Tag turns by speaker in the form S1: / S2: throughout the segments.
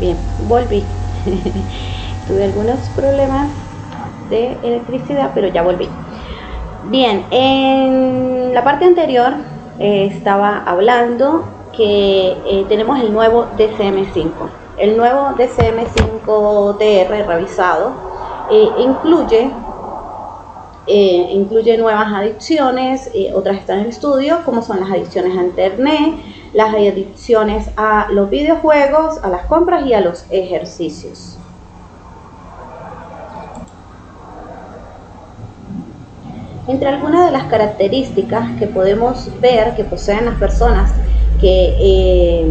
S1: Bien, volví. Tuve algunos problemas de electricidad, pero ya volví. Bien, en la parte anterior estaba hablando que tenemos el nuevo DCM5. El nuevo DCM5TR revisado incluye nuevas adicciones, otras están en estudio, como son las adicciones a internet, las adicciones a los videojuegos, a las compras y a los ejercicios. Entre algunas de las características que podemos ver que poseen las personas que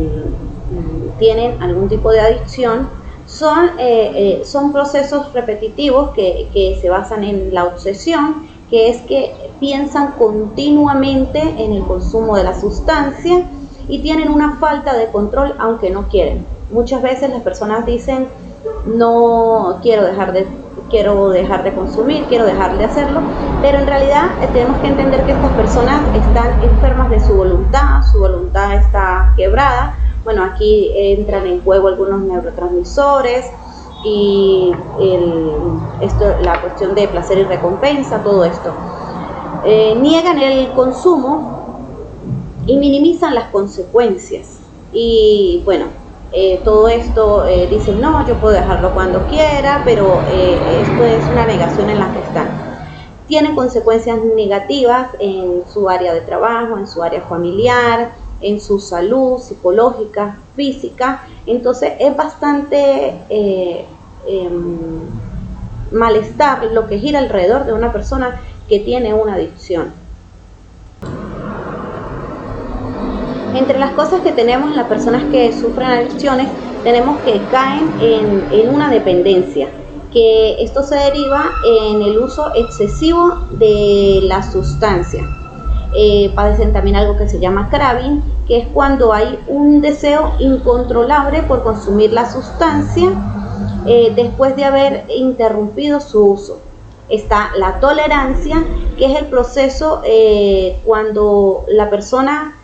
S1: tienen algún tipo de adicción son procesos repetitivos que se basan en la obsesión, que es que piensan continuamente en el consumo de la sustancia y tienen una falta de control aunque no quieren. Muchas veces las personas dicen, no quiero dejar de consumir, quiero dejar de hacerlo, pero en realidad tenemos que entender que estas personas están enfermas de su voluntad está quebrada. Bueno, aquí entran en juego algunos neurotransmisores y la cuestión de placer y recompensa, todo esto. Niegan el consumo y minimizan las consecuencias. Y bueno, todo esto dicen, no, yo puedo dejarlo cuando quiera, pero esto es una negación en la que están. Tienen consecuencias negativas en su área de trabajo, en su área familiar, en su salud psicológica, física. Entonces es bastante malestar lo que gira alrededor de una persona que tiene una adicción. Entre las cosas que tenemos las personas que sufren adicciones, tenemos que caen en una dependencia, que esto se deriva en el uso excesivo de la sustancia. Padecen también algo que se llama craving, que es cuando hay un deseo incontrolable por consumir la sustancia después de haber interrumpido su uso. Está la tolerancia, que es el proceso cuando la persona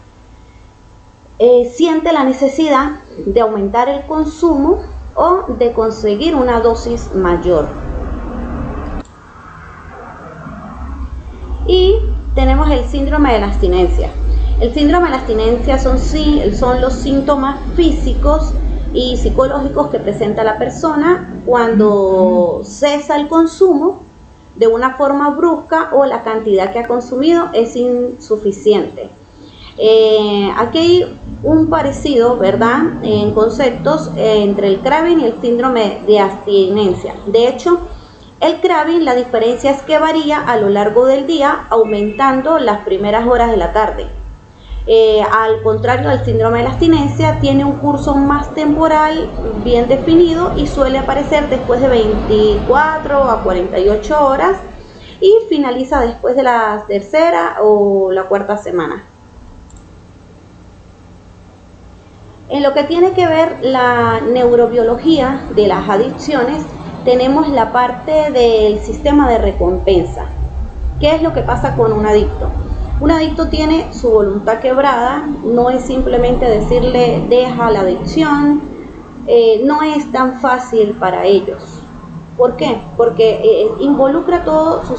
S1: siente la necesidad de aumentar el consumo o de conseguir una dosis mayor. Y tenemos el síndrome de la abstinencia. El síndrome de la abstinencia son los síntomas físicos y psicológicos que presenta la persona cuando cesa el consumo de una forma brusca o la cantidad que ha consumido es insuficiente. Aquí hay un parecido, ¿verdad?, en conceptos entre el craving y el síndrome de abstinencia. De hecho, el craving, la diferencia es que varía a lo largo del día, aumentando las primeras horas de la tarde. Al contrario del síndrome de la abstinencia, tiene un curso más temporal bien definido y suele aparecer después de 24 a 48 horas y finaliza después de la tercera o la cuarta semana. En lo que tiene que ver la neurobiología de las adicciones, tenemos la parte del sistema de recompensa. ¿Qué es lo que pasa con un adicto? Un adicto tiene su voluntad quebrada, no es simplemente decirle deja la adicción, no es tan fácil para ellos. ¿Por qué? Porque involucra todo su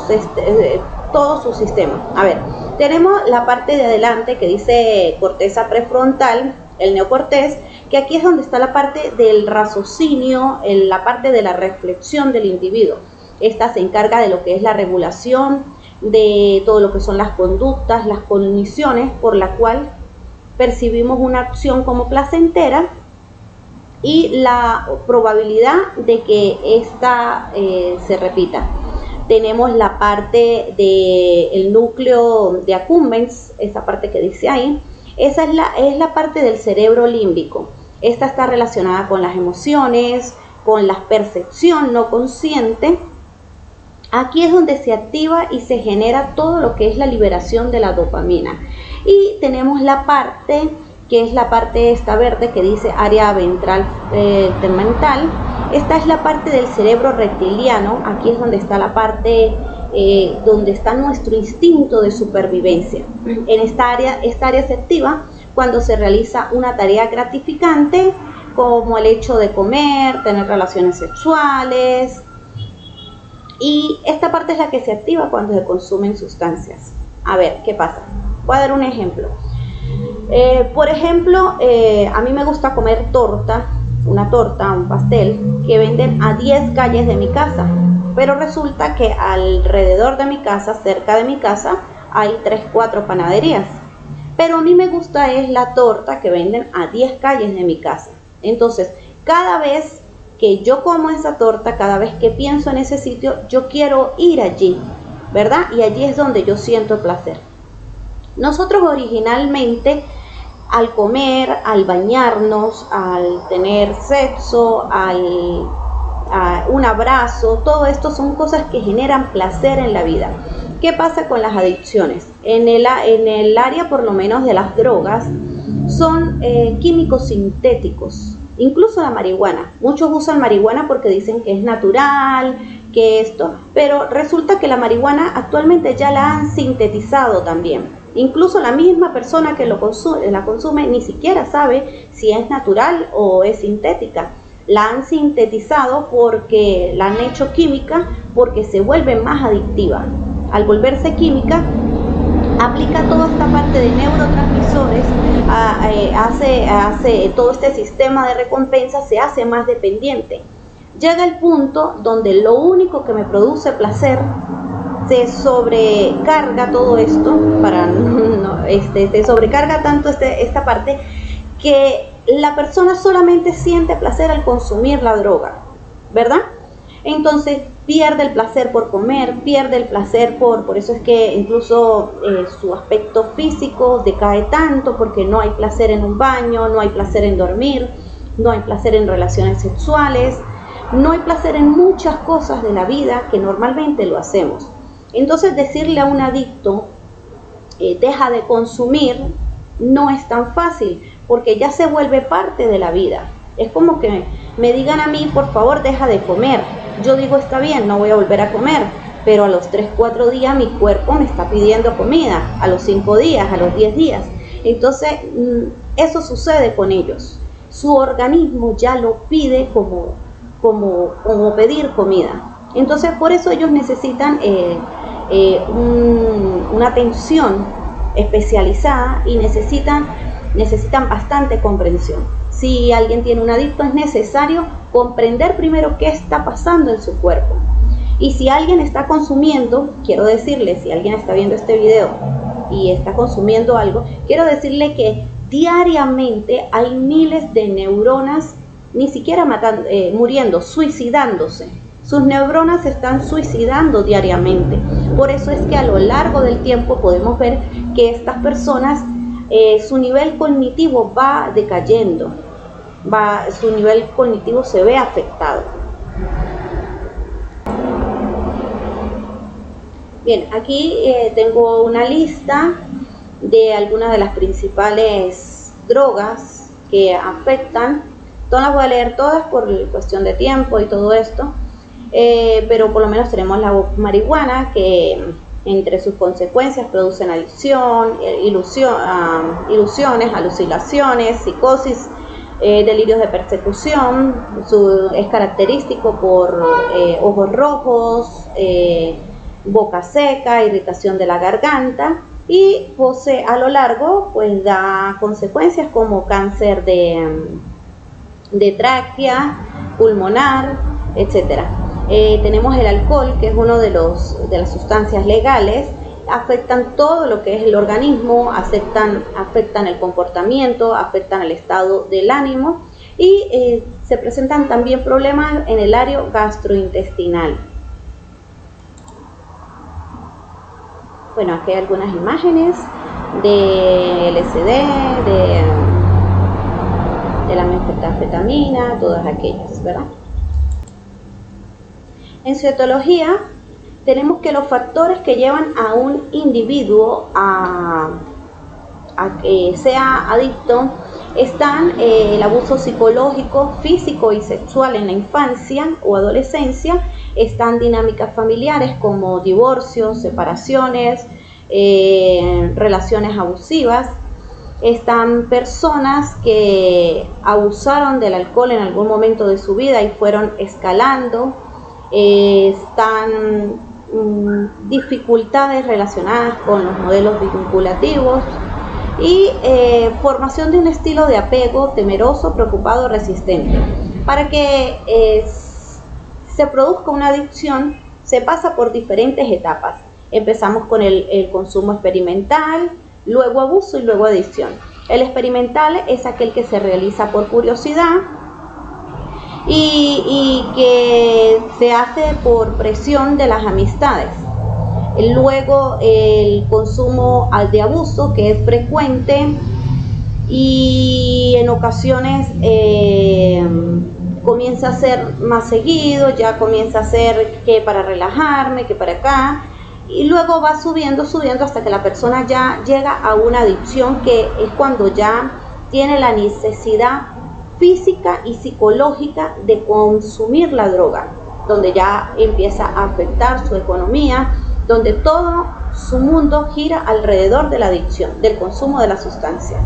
S1: sistema. A ver, tenemos la parte de adelante que dice corteza prefrontal, el neocortés, que aquí es donde está la parte del raciocinio, la parte de la reflexión del individuo. Esta se encarga de lo que es la regulación, de todo lo que son las conductas, las cogniciones, por la cual percibimos una acción como placentera y la probabilidad de que esta se repita. Tenemos la parte del núcleo de accumbens, esa parte que dice ahí. Esa es la parte del cerebro límbico. Esta está relacionada con las emociones, con la percepción no consciente. Aquí es donde se activa y se genera todo lo que es la liberación de la dopamina. Y tenemos la parte, que es la parte esta verde que dice área ventral tegmental. Esta es la parte del cerebro reptiliano. Aquí es donde está la parte donde está nuestro instinto de supervivencia. En esta área se activa cuando se realiza una tarea gratificante como el hecho de comer, tener relaciones sexuales. Y esta parte es la que se activa cuando se consumen sustancias. A ver, ¿qué pasa? Voy a dar un ejemplo. Por ejemplo, a mí me gusta comer torta, un pastel, que venden a 10 calles de mi casa. Pero resulta que alrededor de mi casa, cerca de mi casa, hay 3, 4 panaderías. Pero a mí me gusta es la torta que venden a 10 calles de mi casa. Entonces, cada vez que yo como esa torta, cada vez que pienso en ese sitio, yo quiero ir allí, ¿verdad? Y allí es donde yo siento placer. Nosotros originalmente, al comer, al bañarnos, al tener sexo, un abrazo, todo esto son cosas que generan placer en la vida. ¿Qué pasa con las adicciones? En el área por lo menos de las drogas, son químicos sintéticos, incluso la marihuana. Muchos usan marihuana porque dicen que es natural, que esto, pero resulta que la marihuana actualmente ya la han sintetizado también. Incluso la misma persona que la consume ni siquiera sabe si es natural o es sintética. La han sintetizado porque la han hecho química, porque se vuelve más adictiva. Al volverse química, aplica toda esta parte de neurotransmisores, hace todo este sistema de recompensa, se hace más dependiente. Llega el punto donde lo único que me produce placer, se sobrecarga todo esto, se sobrecarga tanto esta parte, que la persona solamente siente placer al consumir la droga, ¿verdad? Entonces pierde el placer por comer, pierde el placer por eso es que incluso su aspecto físico decae tanto, porque no hay placer en un baño, no hay placer en dormir, no hay placer en relaciones sexuales, no hay placer en muchas cosas de la vida que normalmente lo hacemos. Entonces decirle a un adicto, deja de consumir, no es tan fácil, porque ya se vuelve parte de la vida. Es como que me digan a mí, por favor, deja de comer. Yo digo, está bien, no voy a volver a comer, pero a los 3, 4 días mi cuerpo me está pidiendo comida, a los 5 días, a los 10 días. Entonces, eso sucede con ellos. Su organismo ya lo pide como pedir comida. Entonces, por eso ellos necesitan una atención especializada y necesitan bastante comprensión. Si alguien tiene un adicto, es necesario comprender primero qué está pasando en su cuerpo. Y si alguien está consumiendo, quiero decirle, si alguien está viendo este video y está consumiendo algo, quiero decirle que diariamente hay miles de neuronas, ni siquiera muriendo, suicidándose. Sus neuronas se están suicidando diariamente. Por eso es que a lo largo del tiempo podemos ver que estas personas, su nivel cognitivo va decayendo, su nivel cognitivo se ve afectado. Bien, aquí tengo una lista de algunas de las principales drogas que afectan. No las voy a leer todas por cuestión de tiempo y todo esto, pero por lo menos tenemos la marihuana, que entre sus consecuencias producen adicción, ilusiones, alucinaciones, psicosis, delirios de persecución. Es característico por ojos rojos, boca seca, irritación de la garganta, y a lo largo pues da consecuencias como cáncer de tráquea, pulmonar, etcétera. Tenemos el alcohol, que es uno de las sustancias legales. Afectan todo lo que es el organismo, afectan el comportamiento, afectan el estado del ánimo, y se presentan también problemas en el área gastrointestinal. Bueno, aquí hay algunas imágenes de LSD, de la metanfetamina, todas aquellas, ¿verdad? En citología tenemos que los factores que llevan a un individuo a que sea adicto están el abuso psicológico, físico y sexual en la infancia o adolescencia. Están dinámicas familiares como divorcios, separaciones, relaciones abusivas. Están personas que abusaron del alcohol en algún momento de su vida y fueron escalando. Están dificultades relacionadas con los modelos vinculativos y formación de un estilo de apego temeroso, preocupado, resistente. Para que se produzca una adicción, se pasa por diferentes etapas. Empezamos con el consumo experimental, luego abuso y luego adicción. El experimental es aquel que se realiza por curiosidad y que se hace por presión de las amistades. Luego el consumo de abuso, que es frecuente y en ocasiones comienza a ser más seguido, ya comienza a ser que para relajarme, que para acá, y luego va subiendo hasta que la persona ya llega a una adicción, que es cuando ya tiene la necesidad física y psicológica de consumir la droga, donde ya empieza a afectar su economía, donde todo su mundo gira alrededor de la adicción, del consumo de la sustancia.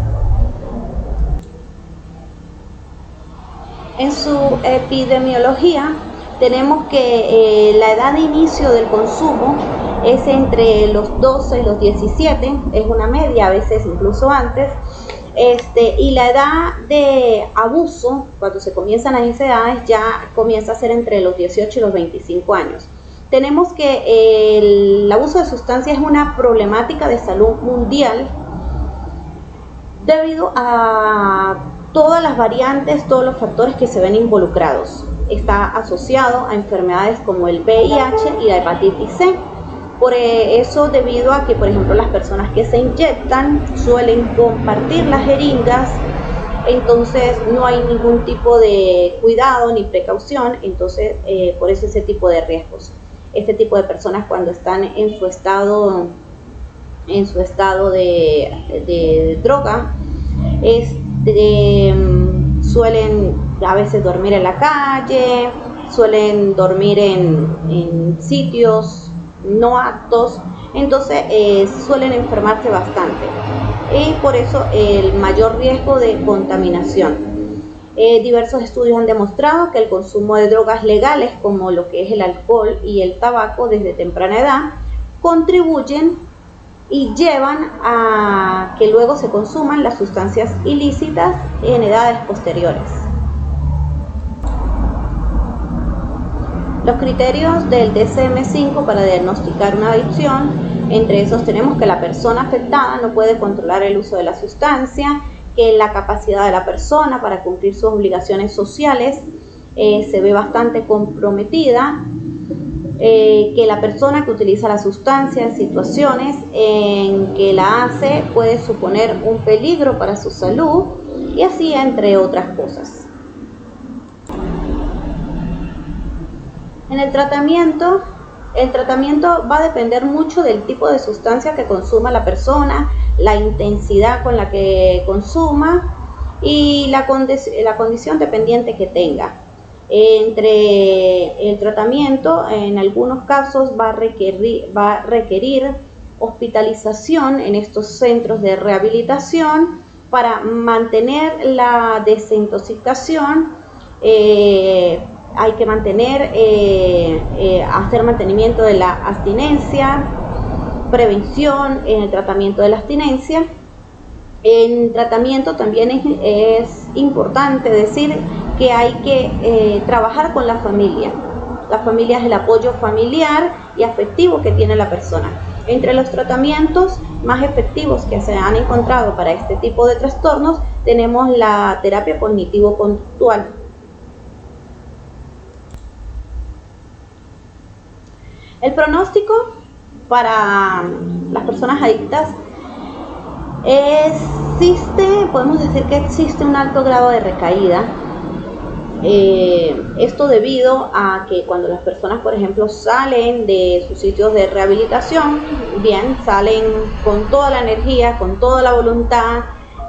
S1: En su epidemiología tenemos que la edad de inicio del consumo es entre los 12 y los 17, es una media, a veces incluso antes, y la edad de abuso, cuando se comienzan a esas edades, ya comienza a ser entre los 18 y los 25 años. Tenemos que el abuso de sustancias es una problemática de salud mundial debido a todas las variantes, todos los factores que se ven involucrados. Está asociado a enfermedades como el VIH y la hepatitis C. Por eso, debido a que, por ejemplo, las personas que se inyectan suelen compartir las jeringas, entonces no hay ningún tipo de cuidado ni precaución, entonces por eso ese tipo de riesgos. Este tipo de personas, cuando están en su estado de droga, suelen a veces dormir en la calle, suelen dormir en sitios no aptos, entonces suelen enfermarse bastante, y por eso el mayor riesgo de contaminación. Diversos estudios han demostrado que el consumo de drogas legales, como lo que es el alcohol y el tabaco, desde temprana edad, contribuyen y llevan a que luego se consuman las sustancias ilícitas en edades posteriores. Los criterios del DSM-5 para diagnosticar una adicción, entre esos tenemos que la persona afectada no puede controlar el uso de la sustancia, que la capacidad de la persona para cumplir sus obligaciones sociales se ve bastante comprometida, que la persona que utiliza la sustancia en situaciones en que la hace puede suponer un peligro para su salud, y así entre otras cosas. En el tratamiento va a depender mucho del tipo de sustancia que consuma la persona, la intensidad con la que consuma y la condición dependiente que tenga. Entre el tratamiento, en algunos casos va a requerir hospitalización en estos centros de rehabilitación para mantener la desintoxicación. Hay que hacer mantenimiento de la abstinencia, prevención en el tratamiento de la abstinencia. En tratamiento también es importante decir que hay que trabajar con la familia. La familia es el apoyo familiar y afectivo que tiene la persona. Entre los tratamientos más efectivos que se han encontrado para este tipo de trastornos tenemos la terapia cognitivo-conductual. El pronóstico para las personas adictas podemos decir que existe un alto grado de recaída. Esto debido a que cuando las personas, por ejemplo, salen de sus sitios de rehabilitación, bien, salen con toda la energía, con toda la voluntad,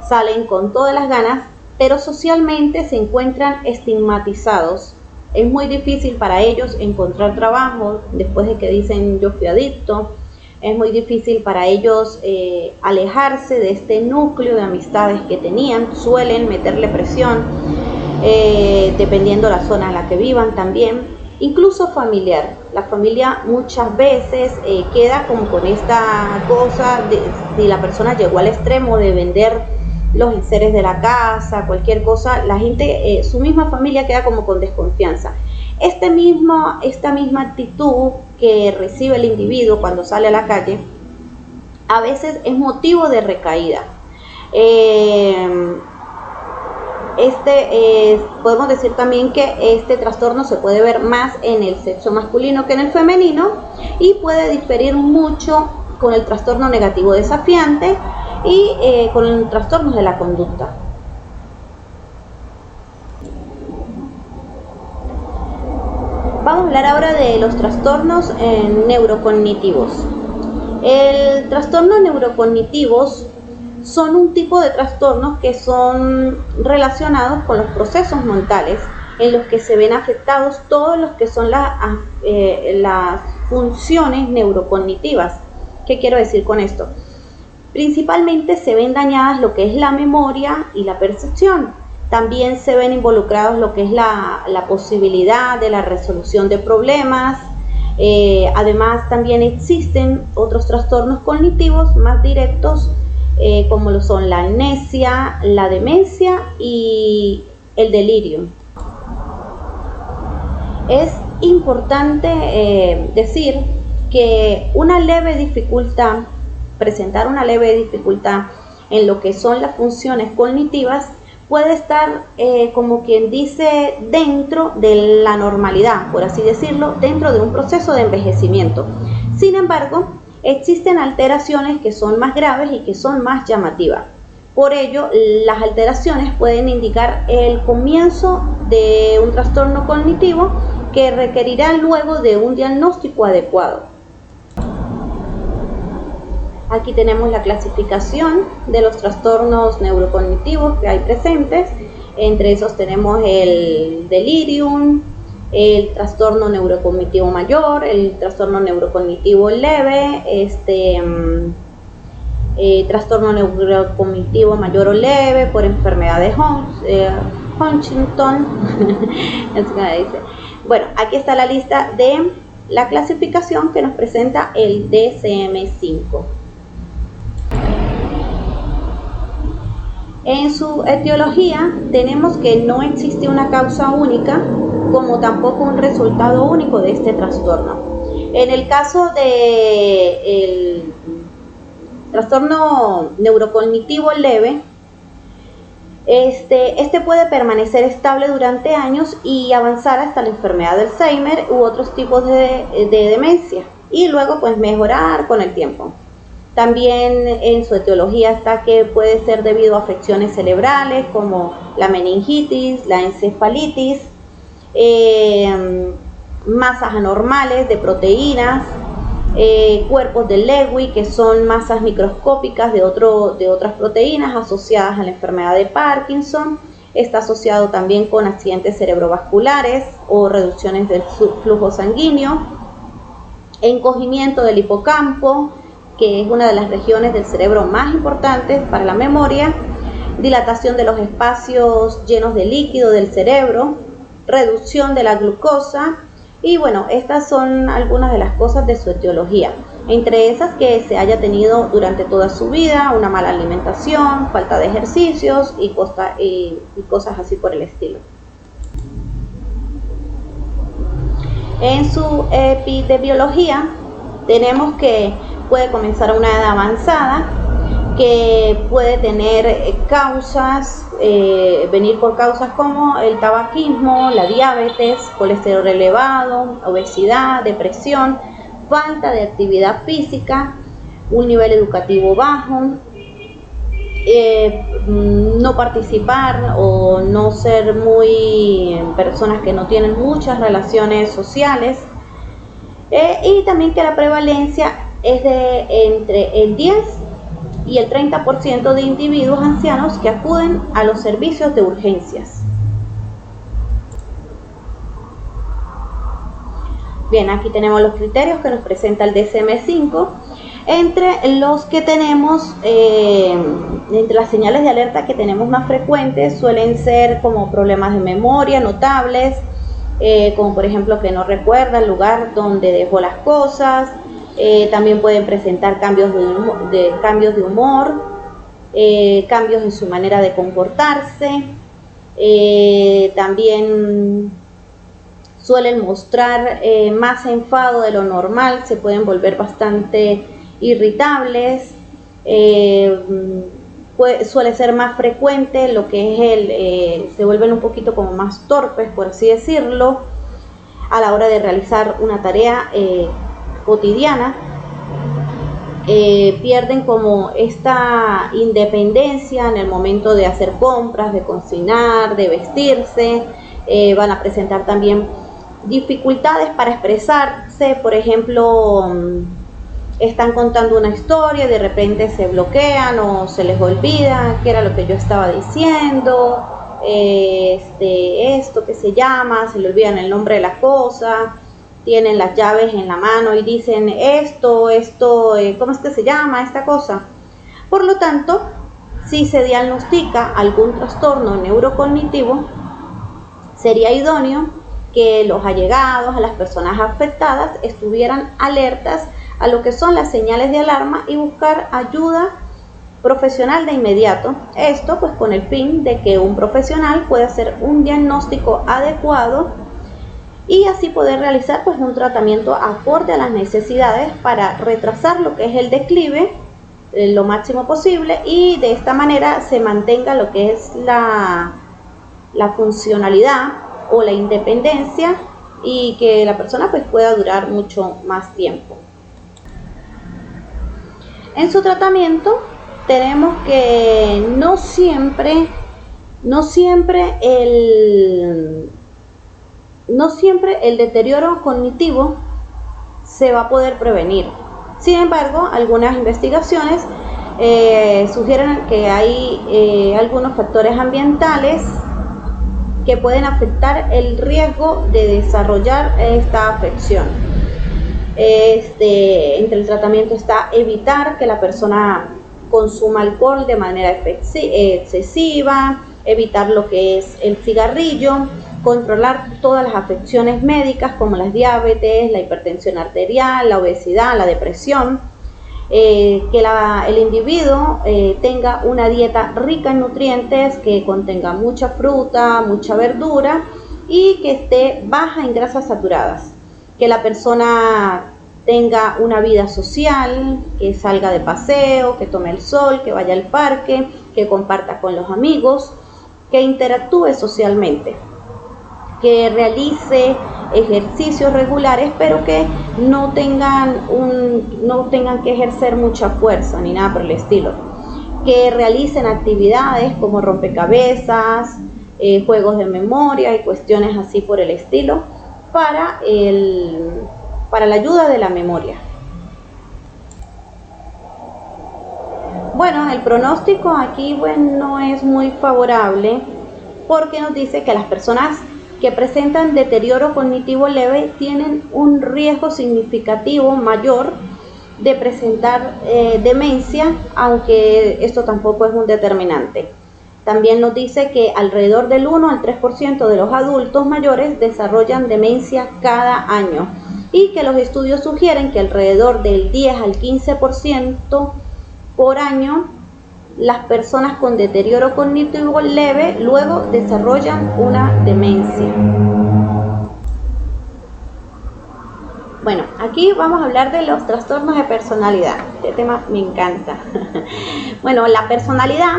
S1: salen con todas las ganas, pero socialmente se encuentran estigmatizados. Es muy difícil para ellos encontrar trabajo después de que dicen yo fui adicto. Es muy difícil para ellos alejarse de este núcleo de amistades que tenían. Suelen meterle presión, dependiendo la zona en la que vivan también. Incluso familiar. La familia muchas veces queda como con esta cosa de si la persona llegó al extremo de vender los enseres de la casa, cualquier cosa, la gente, su misma familia queda como con desconfianza. Esta misma actitud que recibe el individuo cuando sale a la calle, a veces es motivo de recaída. Podemos decir también que este trastorno se puede ver más en el sexo masculino que en el femenino y puede diferir mucho con el trastorno negativo desafiante y con trastornos de la conducta. Vamos a hablar ahora de los trastornos neurocognitivos. El trastorno neurocognitivos son un tipo de trastornos que son relacionados con los procesos mentales en los que se ven afectados todos los que son las funciones neurocognitivas. ¿Qué quiero decir con esto? Principalmente se ven dañadas lo que es la memoria y la percepción. También se ven involucrados lo que es la posibilidad de la resolución de problemas. Además, también existen otros trastornos cognitivos más directos, como lo son la amnesia, la demencia y el delirio. Es importante decir que presentar una leve dificultad en lo que son las funciones cognitivas puede estar, como quien dice, dentro de la normalidad, por así decirlo, dentro de un proceso de envejecimiento. Sin embargo, existen alteraciones que son más graves y que son más llamativas. Por ello, las alteraciones pueden indicar el comienzo de un trastorno cognitivo que requerirá luego de un diagnóstico adecuado. Aquí tenemos la clasificación de los trastornos neurocognitivos que hay presentes. Entre esos tenemos el delirium, el trastorno neurocognitivo mayor, el trastorno neurocognitivo leve, trastorno neurocognitivo mayor o leve por enfermedad de Huntington. Bueno, aquí está la lista de la clasificación que nos presenta el DSM-5. En su etiología tenemos que no existe una causa única, como tampoco un resultado único de este trastorno. En el caso del trastorno neurocognitivo leve, este puede permanecer estable durante años y avanzar hasta la enfermedad de Alzheimer u otros tipos de demencia, y luego pues mejorar con el tiempo. También en su etiología está que puede ser debido a afecciones cerebrales como la meningitis, la encefalitis, masas anormales de proteínas, cuerpos de Lewy, que son masas microscópicas de otras proteínas asociadas a la enfermedad de Parkinson. Está asociado también con accidentes cerebrovasculares o reducciones del flujo sanguíneo, encogimiento del hipocampo, que es una de las regiones del cerebro más importantes para la memoria, dilatación de los espacios llenos de líquido del cerebro, reducción de la glucosa, y bueno, estas son algunas de las cosas de su etiología. Entre esas, que se haya tenido durante toda su vida una mala alimentación, falta de ejercicios y cosas así por el estilo. En su epidemiología tenemos que puede comenzar a una edad avanzada, que puede tener causas, venir por causas como el tabaquismo, la diabetes, colesterol elevado, obesidad, depresión, falta de actividad física, un nivel educativo bajo, no participar o no ser personas que no tienen muchas relaciones sociales, y también que la prevalencia es de entre el 10 y el 30% de individuos ancianos que acuden a los servicios de urgencias. Bien, aquí tenemos los criterios que nos presenta el DSM-5. Entre los que tenemos, entre las señales de alerta que tenemos más frecuentes, suelen ser como problemas de memoria notables, como por ejemplo que no recuerda el lugar donde dejó las cosas. También pueden presentar cambios de humor, cambios en su manera de comportarse. También suelen mostrar más enfado de lo normal, se pueden volver bastante irritables. Suele ser más frecuente lo que es se vuelven un poquito como más torpes, por así decirlo, a la hora de realizar una tarea cotidiana. Pierden como esta independencia en el momento de hacer compras, de cocinar, de vestirse. Van a presentar también dificultades para expresarse. Por ejemplo, están contando una historia y de repente se bloquean o se les olvida qué era lo que yo estaba diciendo, esto que se llama, se le olvidan el nombre de la cosa, tienen las llaves en la mano y dicen esto, ¿cómo es que se llama esta cosa? Por lo tanto, si se diagnostica algún trastorno neurocognitivo, sería idóneo que los allegados a las personas afectadas estuvieran alertas a lo que son las señales de alarma y buscar ayuda profesional de inmediato. Esto pues con el fin de que un profesional pueda hacer un diagnóstico adecuado y así poder realizar pues un tratamiento acorde a las necesidades para retrasar lo que es el declive lo máximo posible y de esta manera se mantenga lo que es la funcionalidad o la independencia y que la persona pues pueda durar mucho más tiempo. En su tratamiento tenemos que no siempre el deterioro cognitivo se va a poder prevenir. Sin embargo, algunas investigaciones sugieren que hay algunos factores ambientales que pueden afectar el riesgo de desarrollar esta afección. Entre el tratamiento está evitar que la persona consuma alcohol de manera excesiva, evitar lo que es el cigarrillo, controlar todas las afecciones médicas como la diabetes, la hipertensión arterial, la obesidad, la depresión, que el individuo tenga una dieta rica en nutrientes, que contenga mucha fruta, mucha verdura y que esté baja en grasas saturadas, que la persona tenga una vida social, que salga de paseo, que tome el sol, que vaya al parque, que comparta con los amigos, que interactúe socialmente, que realice ejercicios regulares, pero que no tengan que ejercer mucha fuerza ni nada por el estilo, que realicen actividades como rompecabezas, juegos de memoria y cuestiones así por el estilo para la ayuda de la memoria. Bueno, el pronóstico aquí no es muy favorable porque nos dice que las personas que presentan deterioro cognitivo leve tienen un riesgo significativo mayor de presentar demencia, aunque esto tampoco es un determinante. También nos dice que alrededor del 1 al 3% de los adultos mayores desarrollan demencia cada año y que los estudios sugieren que alrededor del 10 al 15% por año las personas con deterioro cognitivo leve luego desarrollan una demencia. Bueno, aquí vamos a hablar de los trastornos de personalidad. Este tema me encanta. Bueno, la personalidad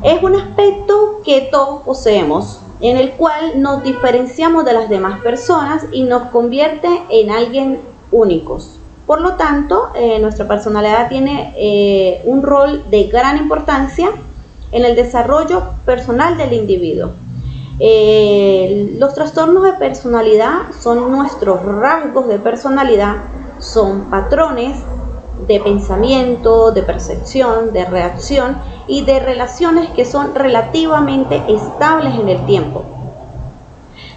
S1: es un aspecto que todos poseemos, en el cual nos diferenciamos de las demás personas y nos convierte en alguien únicos. Por lo tanto, nuestra personalidad tiene un rol de gran importancia en el desarrollo personal del individuo. Los trastornos de personalidad son nuestros rasgos de personalidad, son patrones de pensamiento, de percepción, de reacción y de relaciones que son relativamente estables en el tiempo.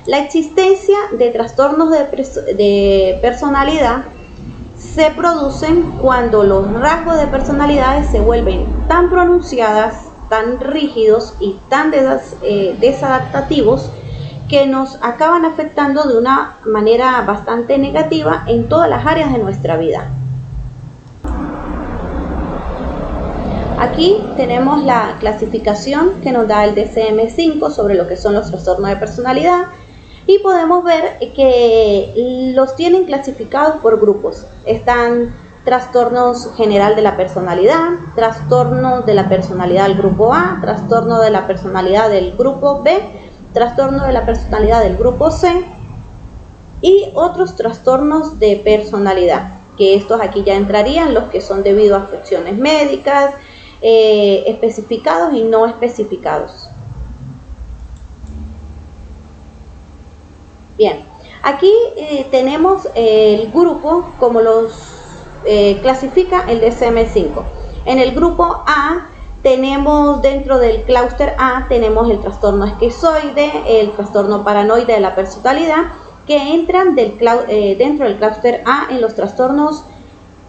S1: La existencia de trastornos de personalidad se producen cuando los rasgos de personalidades se vuelven tan pronunciadas, tan rígidos y tan desadaptativos que nos acaban afectando de una manera bastante negativa en todas las áreas de nuestra vida. Aquí tenemos la clasificación que nos da el DSM-5 sobre lo que son los trastornos de personalidad y podemos ver que los tienen clasificados por grupos. Están trastornos general de la personalidad, trastorno de la personalidad del grupo A, trastorno de la personalidad del grupo B, trastorno de la personalidad del grupo C y otros trastornos de personalidad, que estos aquí ya entrarían los que son debido a afecciones médicas, especificados y no especificados. Bien, aquí tenemos el grupo como los clasifica el DSM-5. En el grupo A tenemos, dentro del clúster A, tenemos el trastorno esquizoide, el trastorno paranoide de la personalidad, que entran dentro del clúster A en los trastornos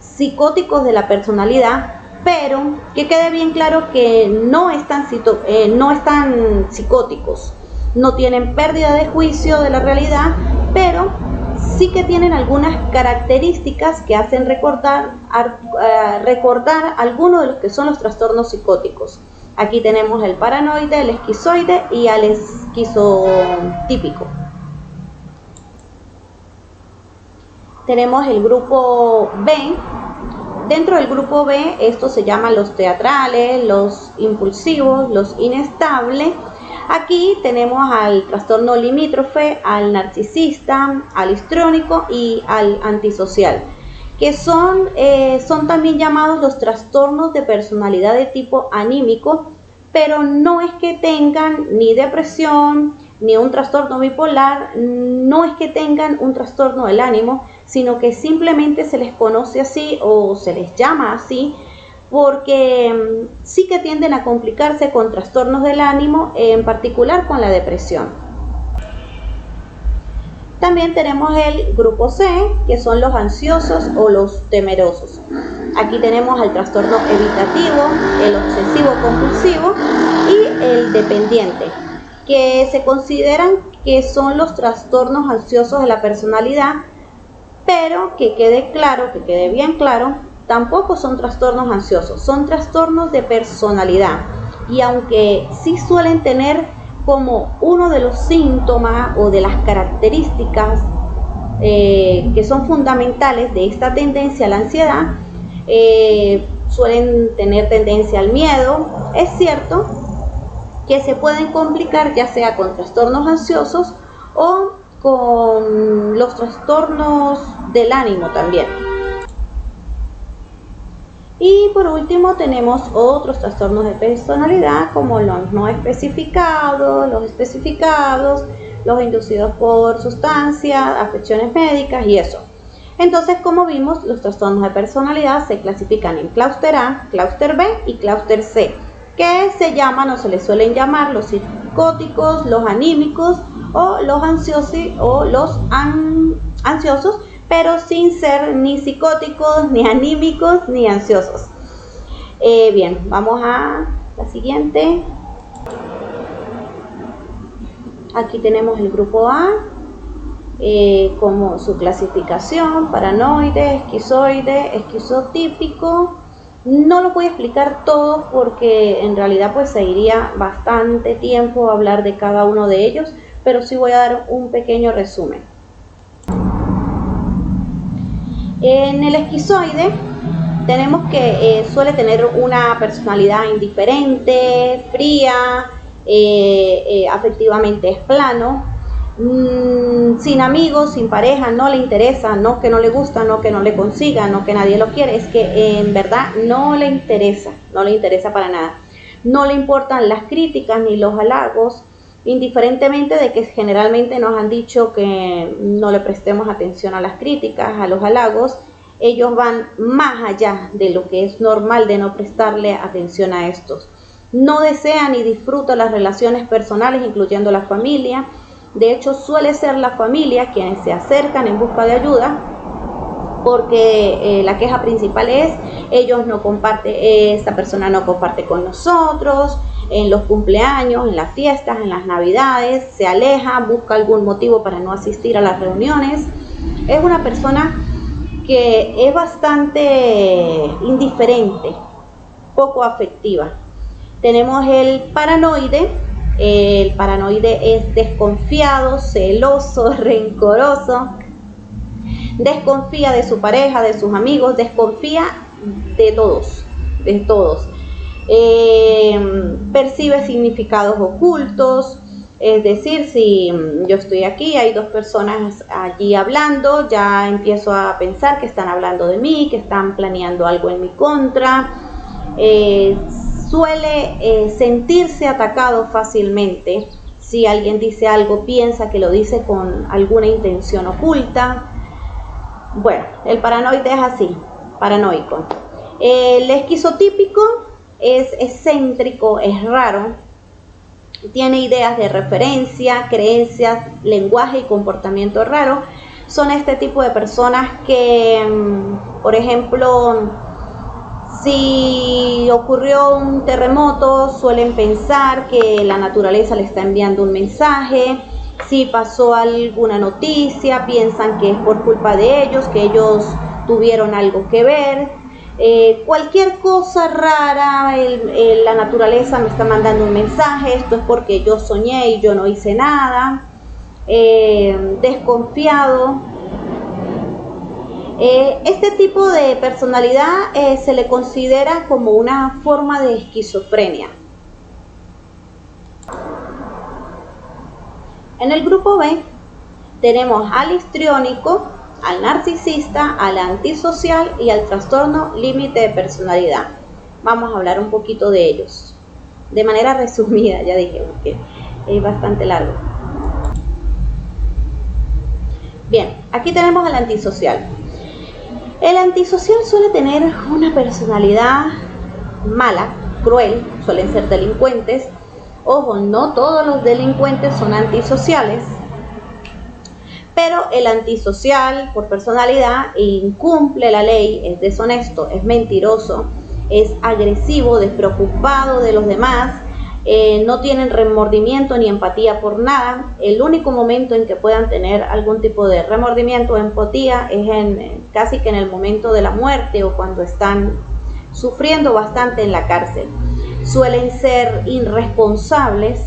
S1: psicóticos de la personalidad, pero que quede bien claro que no están psicóticos, no tienen pérdida de juicio de la realidad, pero sí que tienen algunas características que hacen recordar algunos de los que son los trastornos psicóticos. Aquí tenemos el paranoide, el esquizoide y el esquizotípico. Tenemos el grupo B. Dentro del grupo B, estos se llaman los teatrales, los impulsivos, los inestables. Aquí tenemos al trastorno limítrofe, al narcisista, al histrónico y al antisocial, que son también llamados los trastornos de personalidad de tipo anímico, pero no es que tengan ni depresión, ni un trastorno bipolar, no es que tengan un trastorno del ánimo, sino que simplemente se les conoce así o se les llama así porque sí que tienden a complicarse con trastornos del ánimo, en particular con la depresión. También tenemos el grupo C, que son los ansiosos o los temerosos. Aquí tenemos el trastorno evitativo, el obsesivo compulsivo y el dependiente, que se consideran que son los trastornos ansiosos de la personalidad, pero que quede claro, que quede bien claro, tampoco son trastornos ansiosos, son trastornos de personalidad. Y aunque sí suelen tener como uno de los síntomas o de las características que son fundamentales de esta tendencia a la ansiedad, suelen tener tendencia al miedo, es cierto que se pueden complicar ya sea con trastornos ansiosos o con los trastornos del ánimo también. Y por último tenemos otros trastornos de personalidad como los no especificados, los especificados, los inducidos por sustancias, afecciones médicas y eso. Entonces, como vimos, los trastornos de personalidad se clasifican en clúster A, clúster B y clúster C, que se llaman o se les suelen llamar los psicóticos, los anímicos o los ansiosos, pero sin ser ni psicóticos, ni anímicos, ni ansiosos. Bien, vamos a la siguiente. Aquí tenemos el grupo A, como su clasificación: paranoide, esquizoide, esquizotípico. No lo voy a explicar todo porque en realidad pues seguiría bastante tiempo hablar de cada uno de ellos, pero sí voy a dar un pequeño resumen. En el esquizoide tenemos que suele tener una personalidad indiferente, fría, afectivamente es plano, sin amigos, sin pareja, no le interesa, no que no le gusta, no que no le consiga, no que nadie lo quiere, es que en verdad no le interesa para nada. No le importan las críticas ni los halagos, indiferentemente de que generalmente nos han dicho que no le prestemos atención a las críticas, a los halagos. Ellos van más allá de lo que es normal de no prestarle atención a estos. No desea ni disfruta las relaciones personales, incluyendo la familia. De hecho, suele ser la familia quienes se acercan en busca de ayuda, porque la queja principal es, ellos no comparten, esta persona no comparte con nosotros, en los cumpleaños, en las fiestas, en las navidades, se aleja, busca algún motivo para no asistir a las reuniones. Es una persona que es bastante indiferente, poco afectiva. Tenemos el paranoide. El paranoide es desconfiado, celoso, rencoroso, desconfía de su pareja, de sus amigos, desconfía de todos, de todos. Percibe significados ocultos, es decir, si yo estoy aquí, hay dos personas allí hablando, ya empiezo a pensar que están hablando de mí, que están planeando algo en mi contra. Suele sentirse atacado fácilmente. Si alguien dice algo, piensa que lo dice con alguna intención oculta. Bueno, el paranoide es así, paranoico. El esquizotípico es excéntrico, es raro, tiene ideas de referencia, creencias, lenguaje y comportamiento raro. Son este tipo de personas que, por ejemplo, si ocurrió un terremoto, suelen pensar que la naturaleza le está enviando un mensaje. Si pasó alguna noticia, piensan que es por culpa de ellos, que ellos tuvieron algo que ver. Cualquier cosa rara, la naturaleza me está mandando un mensaje, esto es porque yo soñé y yo no hice nada. Desconfiado. Este tipo de personalidad se le considera como una forma de esquizofrenia. En el grupo B tenemos al histriónico, al narcisista, al antisocial y al trastorno límite de personalidad. Vamos a hablar un poquito de ellos, de manera resumida, ya dije, porque es bastante largo. Bien, aquí tenemos al antisocial. El antisocial suele tener una personalidad mala, cruel, suelen ser delincuentes. Ojo, no todos los delincuentes son antisociales, pero el antisocial por personalidad incumple la ley, es deshonesto, es mentiroso, es agresivo, despreocupado de los demás, no tienen remordimiento ni empatía por nada. El único momento en que puedan tener algún tipo de remordimiento o empatía es casi que en el momento de la muerte o cuando están sufriendo bastante en la cárcel. Suelen ser irresponsables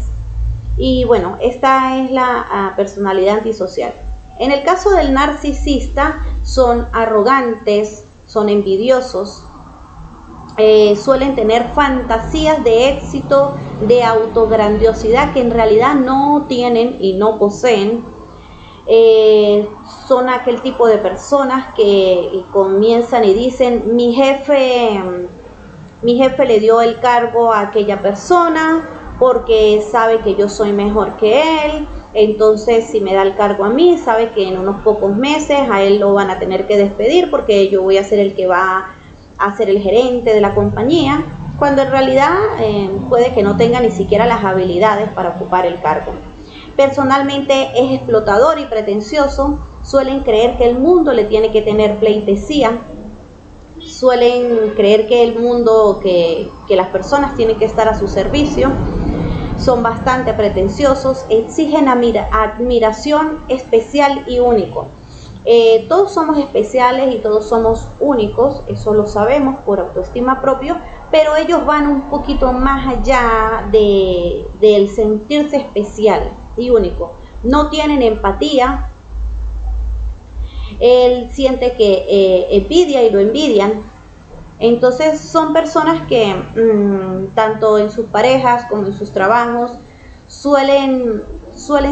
S1: y bueno, esta es la personalidad antisocial. En el caso del narcisista, son arrogantes, son envidiosos, suelen tener fantasías de éxito, de autograndiosidad que en realidad no tienen y no poseen. Son aquel tipo de personas que comienzan y dicen, mi jefe le dio el cargo a aquella persona porque sabe que yo soy mejor que él, entonces si me da el cargo a mí, sabe que en unos pocos meses a él lo van a tener que despedir porque yo voy a ser el que va a ser el gerente de la compañía, cuando en realidad puede que no tenga ni siquiera las habilidades para ocupar el cargo. Personalmente es explotador y pretencioso, suelen creer que el mundo le tiene que tener pleitesía, suelen creer que el mundo, que las personas tienen que estar a su servicio, son bastante pretenciosos, exigen admiración especial y único. Todos somos especiales y todos somos únicos, eso lo sabemos por autoestima propio, pero ellos van un poquito más allá del sentirse especial y único. No tienen empatía, él siente que envidia y lo envidian. Entonces son personas que tanto en sus parejas como en sus trabajos suelen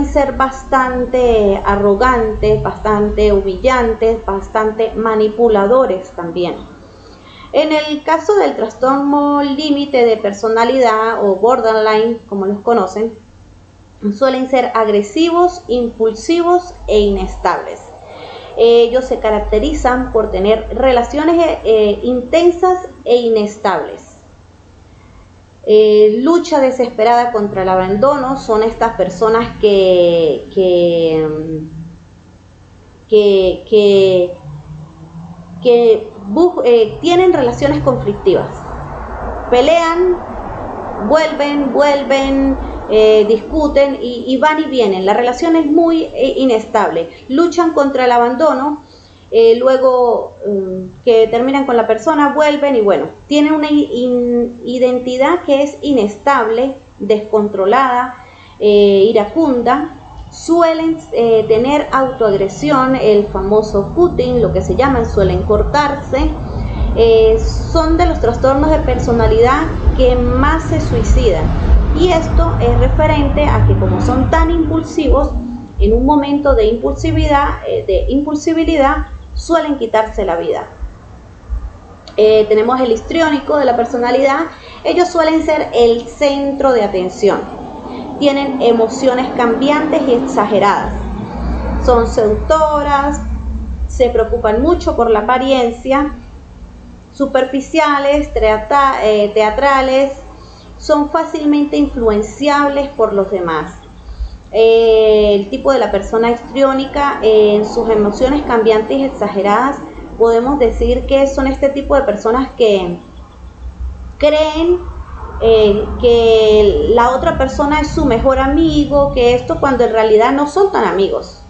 S1: ser bastante arrogantes, bastante humillantes, bastante manipuladores también. En el caso del trastorno límite de personalidad o borderline, como los conocen, suelen ser agresivos, impulsivos e inestables. Ellos se caracterizan por tener relaciones intensas e inestables. Lucha desesperada contra el abandono, son estas personas que que tienen relaciones conflictivas, pelean, vuelven, discuten y van y vienen. La relación es muy inestable, luchan contra el abandono, luego que terminan con la persona, vuelven y bueno, tienen una identidad que es inestable, descontrolada, iracunda. Suelen tener autoagresión, el famoso cutting, lo que se llaman, suelen cortarse. Son de los trastornos de personalidad que más se suicidan, y esto es referente a que como son tan impulsivos, en un momento de impulsibilidad suelen quitarse la vida. Tenemos el histriónico de la personalidad. Ellos suelen ser el centro de atención, tienen emociones cambiantes y exageradas, son seductoras, se preocupan mucho por la apariencia, superficiales, teatrales, son fácilmente influenciables por los demás. El tipo de la persona histriónica, en sus emociones cambiantes y exageradas, podemos decir que son este tipo de personas que creen que la otra persona es su mejor amigo, que esto, cuando en realidad no son tan amigos.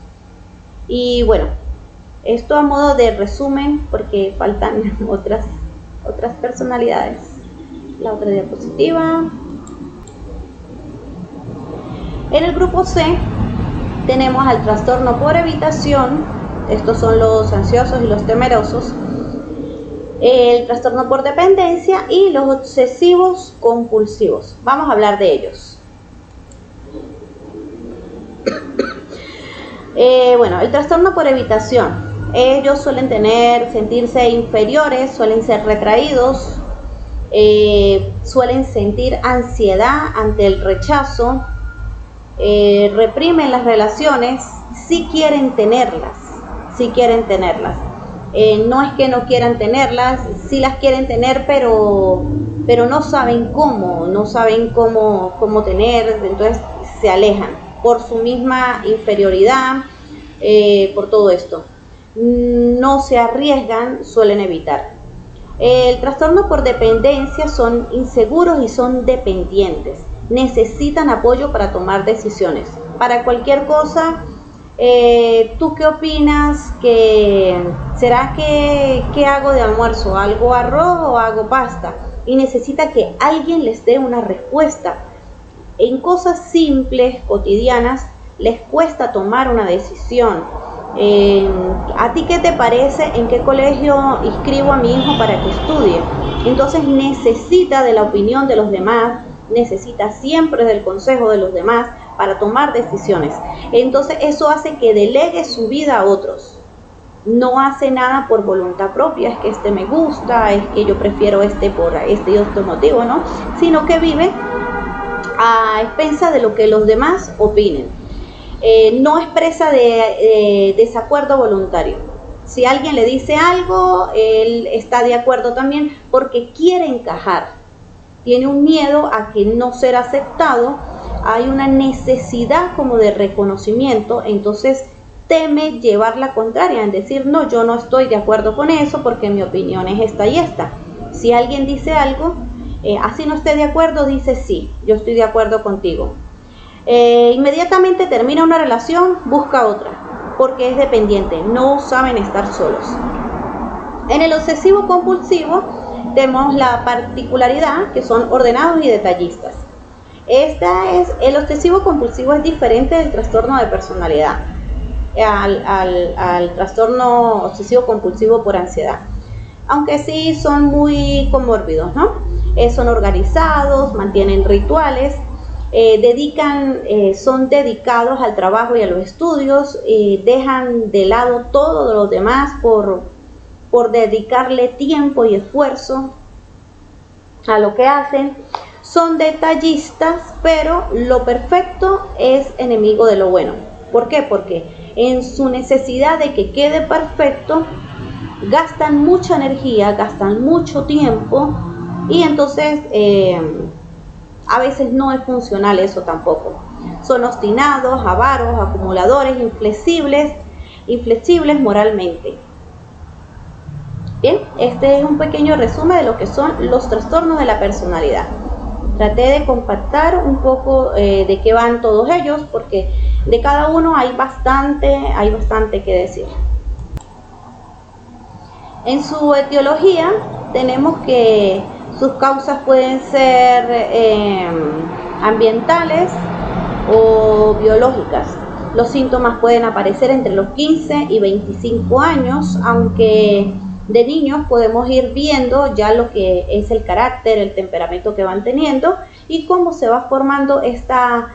S1: Y bueno, esto a modo de resumen, porque faltan otras personalidades. La otra diapositiva. En el grupo C tenemos al trastorno por evitación. Estos son los ansiosos y los temerosos. El trastorno por dependencia y los obsesivos compulsivos. Vamos a hablar de ellos. Bueno, el trastorno por evitación. Ellos suelen sentirse inferiores, suelen ser retraídos, suelen sentir ansiedad ante el rechazo, reprimen las relaciones, sí quieren tenerlas. No es que no quieran tenerlas, sí las quieren tener, pero no saben cómo tener, entonces se alejan por su misma inferioridad, por todo esto. No se arriesgan, suelen evitar. El trastorno por dependencia, son inseguros y son dependientes, necesitan apoyo para tomar decisiones. Para cualquier cosa, ¿tú qué opinas? ¿Será que hago de almuerzo? ¿Hago arroz o hago pasta? Y necesita que alguien les dé una respuesta. En cosas simples, cotidianas, les cuesta tomar una decisión. ¿A ti qué te parece? ¿En qué colegio inscribo a mi hijo para que estudie? Entonces necesita de la opinión de los demás, necesita siempre del consejo de los demás para tomar decisiones. Entonces eso hace que delegue su vida a otros. No hace nada por voluntad propia, es que este me gusta, es que yo prefiero este por este y otro motivo, ¿no? Sino que vive a expensas de lo que los demás opinen. No expresa desacuerdo voluntario. Si alguien le dice algo, él está de acuerdo también porque quiere encajar. Tiene un miedo a que no ser aceptado, hay una necesidad como de reconocimiento, entonces teme llevar la contraria, en decir, no, yo no estoy de acuerdo con eso porque mi opinión es esta y esta. Si alguien dice algo, así no esté de acuerdo, dice sí, yo estoy de acuerdo contigo. Inmediatamente termina una relación, busca otra, porque es dependiente, no saben estar solos. En el obsesivo compulsivo tenemos la particularidad que son ordenados y detallistas. El obsesivo compulsivo es diferente del trastorno de personalidad, al trastorno obsesivo compulsivo por ansiedad, aunque sí son muy comórbidos, ¿no? Son organizados, mantienen rituales, son dedicados al trabajo y a los estudios, dejan de lado todo lo demás por dedicarle tiempo y esfuerzo a lo que hacen. Son detallistas, pero lo perfecto es enemigo de lo bueno. ¿Por qué? Porque en su necesidad de que quede perfecto, gastan mucha energía, gastan mucho tiempo, y entonces a veces no es funcional eso tampoco. Son obstinados, avaros, acumuladores, inflexibles moralmente. Bien, este es un pequeño resumen de lo que son los trastornos de la personalidad. Traté de compactar un poco de qué van todos ellos, porque de cada uno hay bastante que decir. En su etiología tenemos que sus causas pueden ser ambientales o biológicas. Los síntomas pueden aparecer entre los 15 y 25 años, aunque de niños podemos ir viendo ya lo que es el carácter, el temperamento que van teniendo y cómo se va formando esta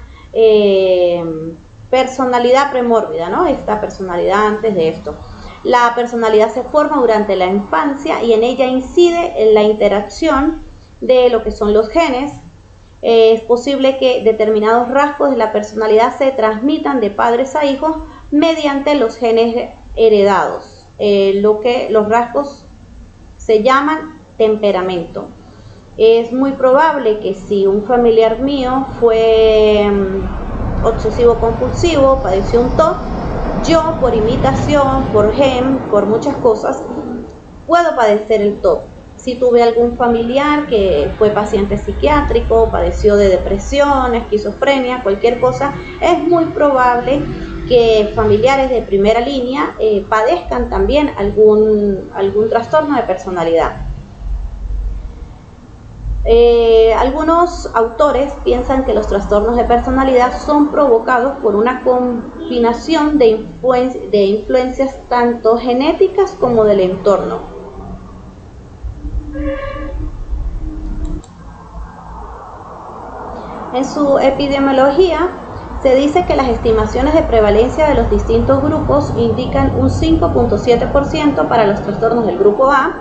S1: personalidad premórbida, ¿no? Esta personalidad antes de esto. La personalidad se forma durante la infancia y en ella incide en la interacción de lo que son los genes. Es posible que determinados rasgos de la personalidad se transmitan de padres a hijos mediante los genes heredados. Lo que los rasgos se llaman temperamento. Es muy probable que si un familiar mío fue obsesivo compulsivo, padeció un TOC, yo por imitación, por gen, por muchas cosas, puedo padecer el TOC. Si tuve algún familiar que fue paciente psiquiátrico, padeció de depresión, esquizofrenia, cualquier cosa, es muy probable que familiares de primera línea padezcan también algún trastorno de personalidad. Algunos autores piensan que los trastornos de personalidad son provocados por una combinación de influencias tanto genéticas como del entorno. En su epidemiología se dice que las estimaciones de prevalencia de los distintos grupos indican un 5.7% para los trastornos del grupo A,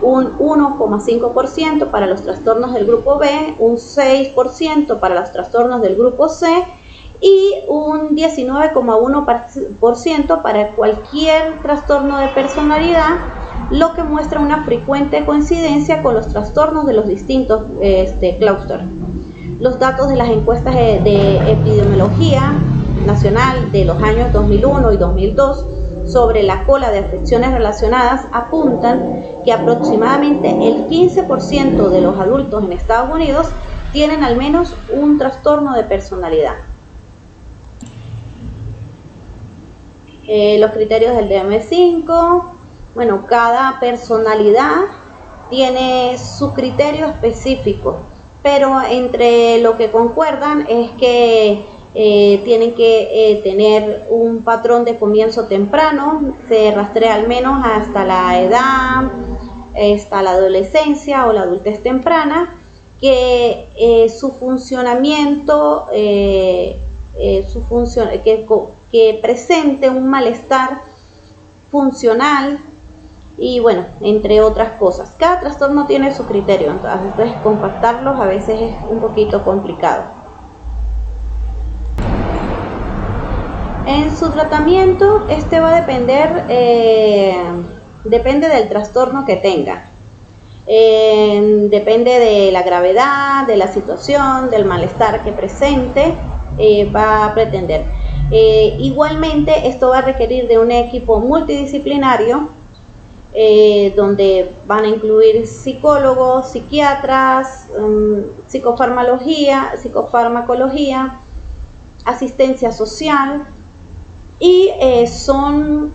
S1: un 1.5% para los trastornos del grupo B, un 6% para los trastornos del grupo C y un 19.1% para cualquier trastorno de personalidad, lo que muestra una frecuente coincidencia con los trastornos de los distintos clústeres. Los datos de las encuestas de epidemiología nacional de los años 2001 y 2002 sobre la cola de afecciones relacionadas apuntan que aproximadamente el 15% de los adultos en Estados Unidos tienen al menos un trastorno de personalidad. Los criterios del DSM-5, bueno, cada personalidad tiene su criterio específico, pero entre lo que concuerdan es que tienen que tener un patrón de comienzo temprano, se rastrea al menos hasta la edad, hasta la adolescencia o la adultez temprana, que su funcionamiento, que presente un malestar funcional y bueno, entre otras cosas. Cada trastorno tiene su criterio, entonces compactarlos a veces es un poquito complicado. En su tratamiento, este va a depender, depende del trastorno que tenga. Depende de la gravedad, de la situación, del malestar que presente, va a pretender. Igualmente, esto va a requerir de un equipo multidisciplinario, donde van a incluir psicólogos, psiquiatras, psicofarmacología, asistencia social, y son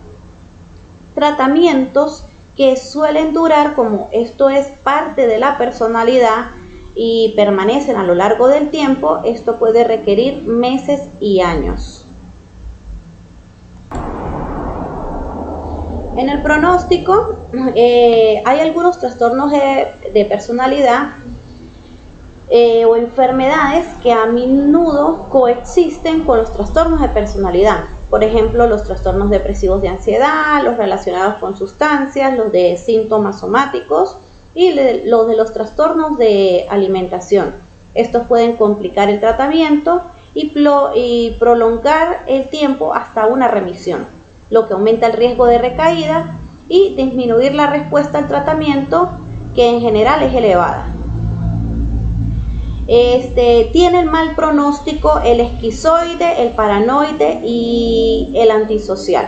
S1: tratamientos que suelen durar, como esto es parte de la personalidad y permanecen a lo largo del tiempo, esto puede requerir meses y años. En el pronóstico hay algunos trastornos de personalidad o enfermedades que a menudo coexisten con los trastornos de personalidad. Por ejemplo, los trastornos depresivos de ansiedad, los relacionados con sustancias, los de síntomas somáticos y los de los trastornos de alimentación. Estos pueden complicar el tratamiento y prolongar el tiempo hasta una remisión, lo que aumenta el riesgo de recaída y disminuir la respuesta al tratamiento, que en general es elevada. Tiene el mal pronóstico el esquizoide, el paranoide y el antisocial,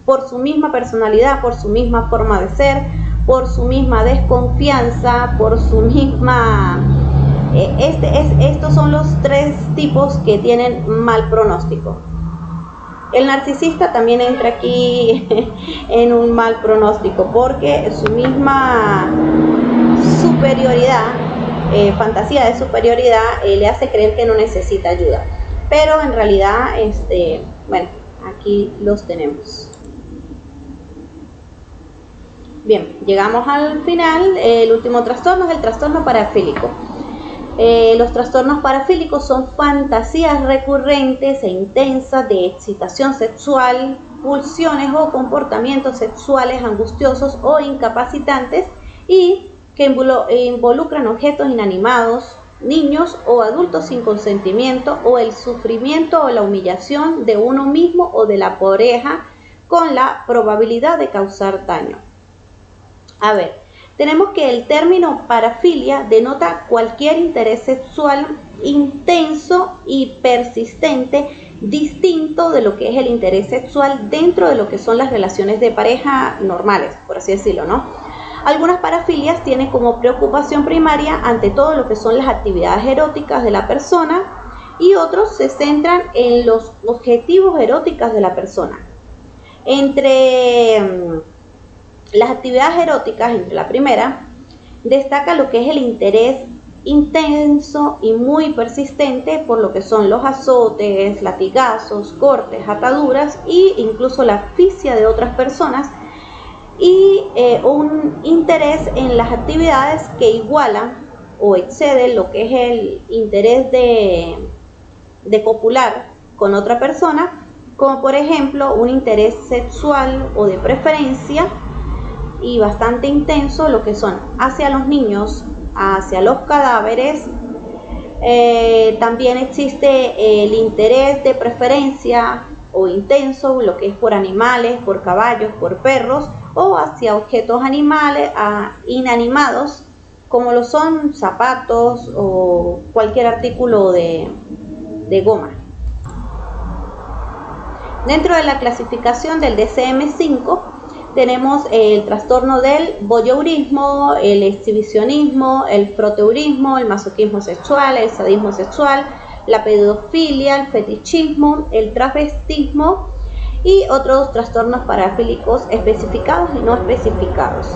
S1: por su misma personalidad, por su misma forma de ser, por su misma desconfianza, por su misma... estos son los tres tipos que tienen mal pronóstico. El narcisista también entra aquí en un mal pronóstico porque su misma superioridad, fantasía de superioridad, le hace creer que no necesita ayuda. Pero en realidad, bueno, aquí los tenemos. Bien, llegamos al final. El último trastorno es el trastorno parafílico. Los trastornos parafílicos son fantasías recurrentes e intensas de excitación sexual, pulsiones o comportamientos sexuales angustiosos o incapacitantes y que involucran objetos inanimados, niños o adultos sin consentimiento, o el sufrimiento o la humillación de uno mismo o de la pareja con la probabilidad de causar daño. A ver, tenemos que el término parafilia denota cualquier interés sexual intenso y persistente, distinto de lo que es el interés sexual dentro de lo que son las relaciones de pareja normales, por así decirlo, ¿no? Algunas parafilias tienen como preocupación primaria ante todo lo que son las actividades eróticas de la persona, y otros se centran en los objetivos eróticos de la persona. Entre las actividades eróticas, entre la primera, destaca lo que es el interés intenso y muy persistente por lo que son los azotes, latigazos, cortes, ataduras e incluso la asfixia de otras personas, y un interés en las actividades que igualan o exceden lo que es el interés de copular con otra persona, como por ejemplo un interés sexual o de preferencia y bastante intenso, lo que son hacia los niños, hacia los cadáveres. También existe el interés de preferencia o intenso, lo que es por animales, por caballos, por perros, o hacia objetos animales inanimados, como lo son zapatos o cualquier artículo de goma. Dentro de la clasificación del DSM-5 tenemos el trastorno del voyeurismo, el exhibicionismo, el froteurismo, el masoquismo sexual, el sadismo sexual, la pedofilia, el fetichismo, el travestismo y otros trastornos parafílicos especificados y no especificados.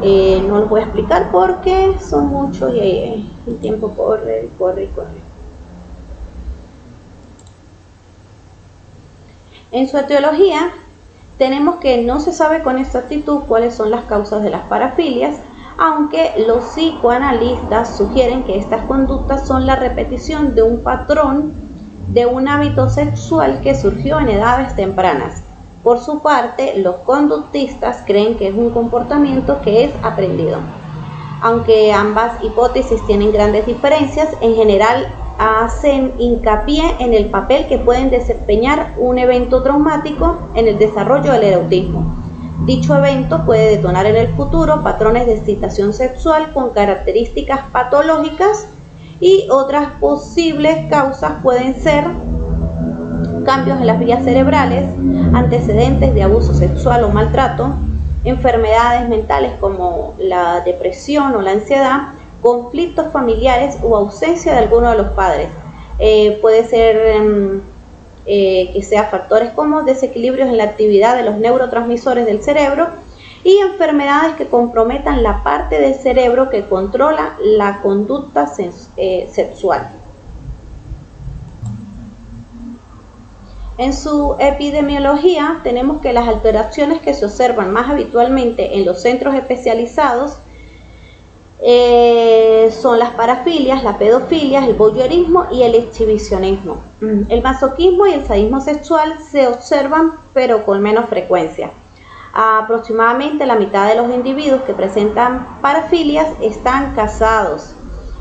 S1: No los voy a explicar porque son muchos y el tiempo corre. En su etiología tenemos que no se sabe con exactitud cuáles son las causas de las parafilias, aunque los psicoanalistas sugieren que estas conductas son la repetición de un patrón de un hábito sexual que surgió en edades tempranas. Por su parte, los conductistas creen que es un comportamiento que es aprendido. Aunque ambas hipótesis tienen grandes diferencias, en general hacen hincapié en el papel que pueden desempeñar un evento traumático en el desarrollo del erotismo. Dicho evento puede detonar en el futuro patrones de excitación sexual con características patológicas, y otras posibles causas pueden ser cambios en las vías cerebrales, antecedentes de abuso sexual o maltrato, enfermedades mentales como la depresión o la ansiedad, conflictos familiares o ausencia de alguno de los padres. Puede ser que sea factores como desequilibrios en la actividad de los neurotransmisores del cerebro y enfermedades que comprometan la parte del cerebro que controla la conducta sexual. En su epidemiología tenemos que las alteraciones que se observan más habitualmente en los centros especializados son las parafilias, la pedofilia, el voyeurismo y el exhibicionismo. El masoquismo y el sadismo sexual se observan pero con menos frecuencia. Aproximadamente la mitad de los individuos que presentan parafilias están casados.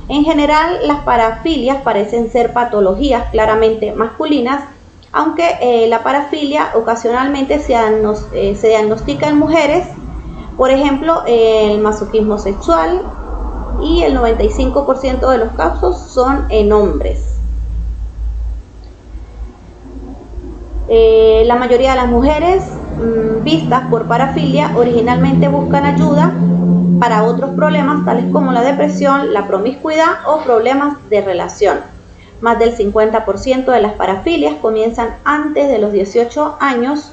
S1: En general, las parafilias parecen ser patologías claramente masculinas, aunque la parafilia ocasionalmente se diagnostica en mujeres, por ejemplo, el masoquismo sexual, y el 95% de los casos son en hombres. La mayoría de las mujeres vistas por parafilia originalmente buscan ayuda para otros problemas tales como la depresión, la promiscuidad o problemas de relación. Más del 50% de las parafilias comienzan antes de los 18 años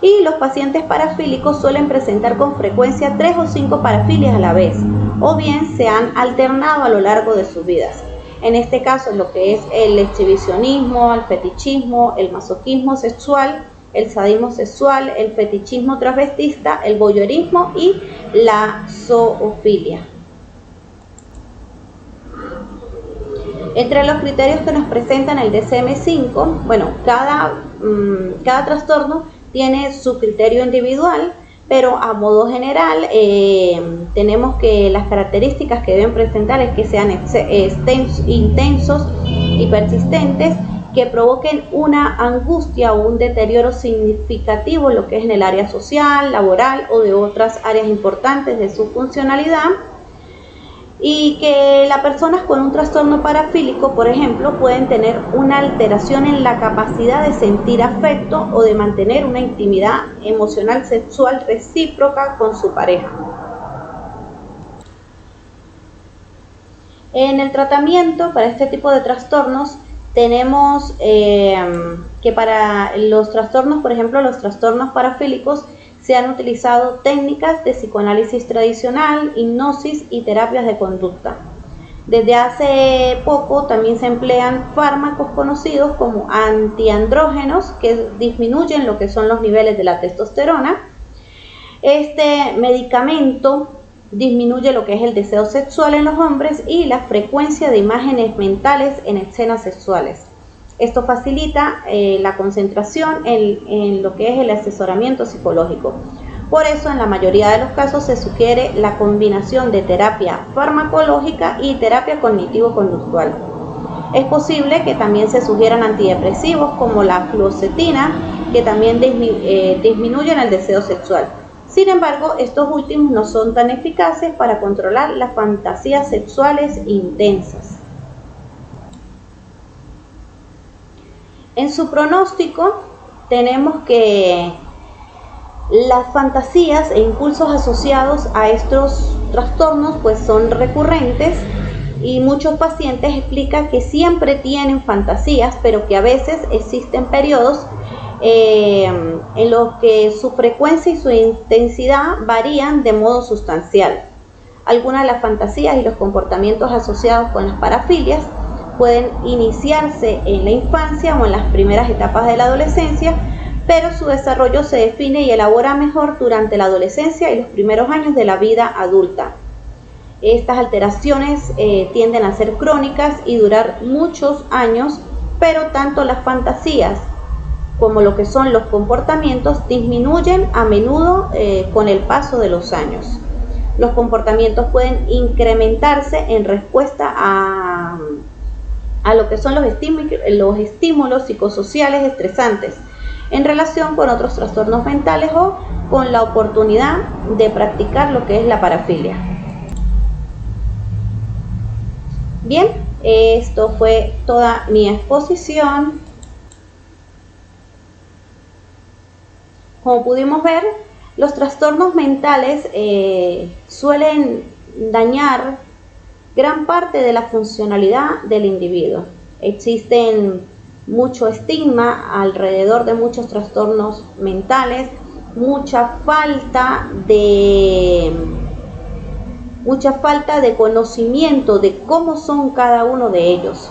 S1: y los pacientes parafílicos suelen presentar con frecuencia 3 o 5 parafilias a la vez, o bien se han alternado a lo largo de sus vidas. En este caso, lo que es el exhibicionismo, el fetichismo, el masoquismo sexual, el sadismo sexual, el fetichismo transvestista, el voyeurismo y la zoofilia. Entre los criterios que nos presentan el DSM-5, bueno, cada trastorno tiene su criterio individual, pero a modo general tenemos que las características que deben presentar es que sean intensos y persistentes, que provoquen una angustia o un deterioro significativo en lo que es en el área social, laboral o de otras áreas importantes de su funcionalidad, y que las personas con un trastorno parafílico, por ejemplo, pueden tener una alteración en la capacidad de sentir afecto o de mantener una intimidad emocional sexual recíproca con su pareja. En el tratamiento para este tipo de trastornos tenemos que para los trastornos, por ejemplo, los trastornos parafílicos, se han utilizado técnicas de psicoanálisis tradicional, hipnosis y terapias de conducta. Desde hace poco también se emplean fármacos conocidos como antiandrógenos que disminuyen lo que son los niveles de la testosterona. Este medicamento disminuye lo que es el deseo sexual en los hombres y la frecuencia de imágenes mentales en escenas sexuales. Esto facilita la concentración en lo que es el asesoramiento psicológico. Por eso, en la mayoría de los casos se sugiere la combinación de terapia farmacológica y terapia cognitivo-conductual. Es posible que también se sugieran antidepresivos como la fluoxetina, que también disminuyen el deseo sexual. Sin embargo, estos últimos no son tan eficaces para controlar las fantasías sexuales intensas. En su pronóstico tenemos que las fantasías e impulsos asociados a estos trastornos pues son recurrentes, y muchos pacientes explican que siempre tienen fantasías, pero que a veces existen periodos en los que su frecuencia y su intensidad varían de modo sustancial. Algunas de las fantasías y los comportamientos asociados con las parafilias pueden iniciarse en la infancia o en las primeras etapas de la adolescencia, pero su desarrollo se define y elabora mejor durante la adolescencia y los primeros años de la vida adulta. Estas alteraciones tienden a ser crónicas y durar muchos años, pero tanto las fantasías como lo que son los comportamientos disminuyen a menudo con el paso de los años. Los comportamientos pueden incrementarse en respuesta a lo que son los estímulos psicosociales estresantes en relación con otros trastornos mentales o con la oportunidad de practicar lo que es la parafilia. Bien, esto fue toda mi exposición. Como pudimos ver, los trastornos mentales suelen dañar gran parte de la funcionalidad del individuo. Existen mucho estigma alrededor de muchos trastornos mentales, mucha falta de conocimiento de cómo son cada uno de ellos.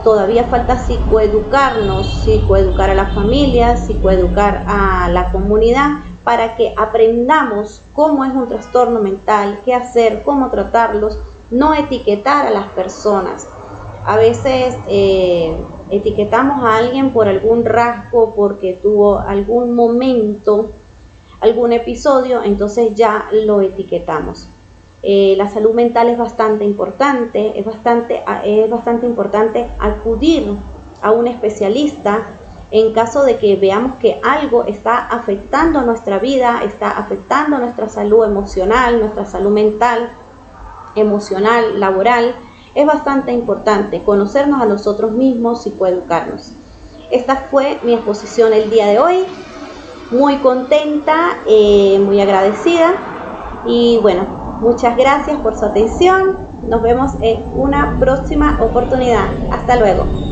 S1: Todavía falta psicoeducar a la familia, psicoeducar a la comunidad, para que aprendamos cómo es un trastorno mental, qué hacer, cómo tratarlos, no etiquetar a las personas. A veces etiquetamos a alguien por algún rasgo, porque tuvo algún momento, algún episodio, entonces ya lo etiquetamos. La salud mental es bastante importante, es bastante importante acudir a un especialista en caso de que veamos que algo está afectando nuestra vida, está afectando nuestra salud emocional, nuestra salud mental, emocional, laboral. Es bastante importante conocernos a nosotros mismos y psicoeducarnos. Esta fue mi exposición el día de hoy. muy contenta, muy agradecida y bueno, muchas gracias por su atención. Nos vemos en una próxima oportunidad. Hasta luego.